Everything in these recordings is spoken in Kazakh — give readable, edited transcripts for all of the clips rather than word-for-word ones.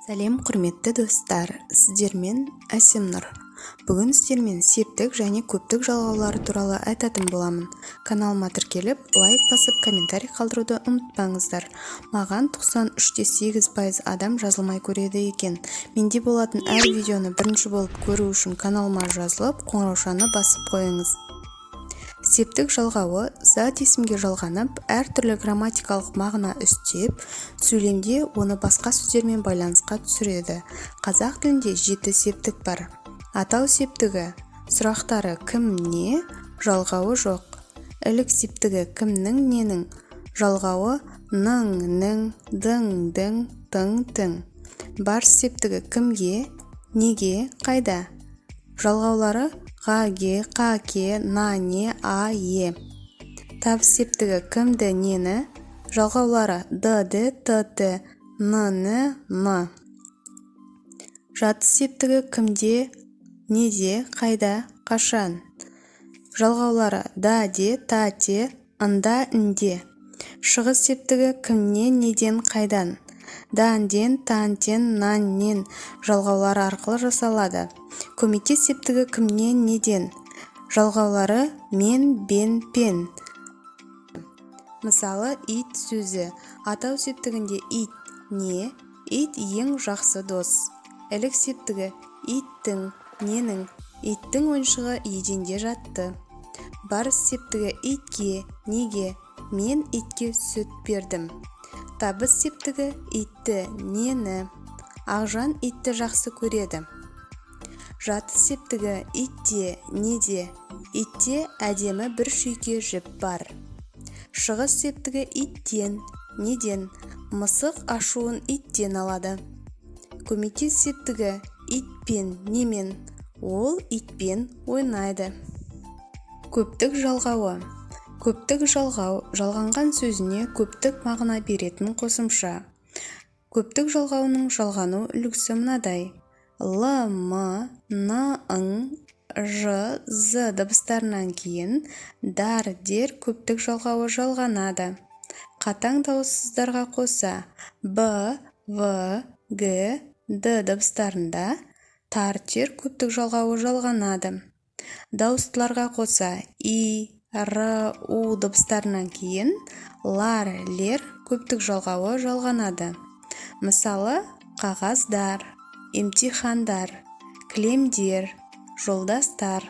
Сәлем құрметті достар, сіздермен Әсем Нұр. Бүгін сіздермен септік және көптік жалғаулары туралы айтатын боламын. Каналыма тіркеліп, лайк басып, комментарий қалдыруды ұмытпаңыздар. Маған 93,8% адам жазылмай көреді екен. Менде болатын әр видеоны бірінші болып көру үшін каналыма жазылып, қоңыраушаны басып қойыңыз. Септік жалғауы зат есімге жалғанып, әртүрлі грамматикалық мағына үстеп, сөйлемде оны басқа сөздермен байланысқа түсіреді. Қазақ тілінде 7 септік бар. Атау септігі, сұрақтары кім, не, жалғауы жоқ. Ілік септігі кімнің, ненің, жалғауы ның, нің, дың, дың, тың, тың. Барс септігі кімге, неге, қайда, жалғаулары ға-ге, қа-ке, на-не, а-е. Табыс септігі кімді, нені, жалғаулары д-ді, т-ті, н-ні, н. Жатыс септігі кімде, неде, қайда, қашан, жалғаулары да-де, та-те, ында, інде. Шығыс септігі кімнен, неден, қайдан, дан-ден, тан-тен, нан-нен жалғаулары арқылы жасалады. Көмекте септігі кімнен, неден, жалғаулары мен, бен, пен. Мысалы, ит сөзі. Атау септігінде ит, не, ит ең жақсы дос. Ілік септігі иттің, ненің, иттің ойыншығы еденде жатты. Барыс септігі итке, неге, мен итке сүт бердім. Табыс септігі итті, нені, Ақжан итті жақсы көреді. Жатыс септігі итте, неде, итте әдемі бір шүйке жіп бар. Шығыс септігі иттен, неден, мысық ашуын иттен алады. Көмекте септігі итпен, немен, ол итпен ойнайды. Көптік жалғауы. Көптік жалғау, жалғанған сөзіне көптік мағына беретін қосымша. Көптік жалғауының жалғану үлгісі мынадай. Л, м, н, ң, ж, з дыбыстарынан кейін дар, дер көптік жалғауы жалғанады. Қатаң дауыссыздарға қоса б, в, г, д дыбыстарында тар, тер көптік жалғауы жалғанады. Дауыстыларға қоса и, р, у дыбыстарынан кейін лар, лер көптік жалғауы жалғанады. Мысалы, қағаздар, емтихандар, кілемдер, жолдастар,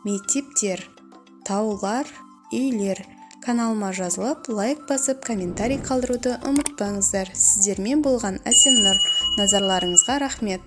мектептер, таулар, үйлер. Каналыма жазылып, лайк басып, комментарий қалдыруды ұмытпаңыздар. Сіздермен болған Әсем Нұр. Назарларыңызға рахмет.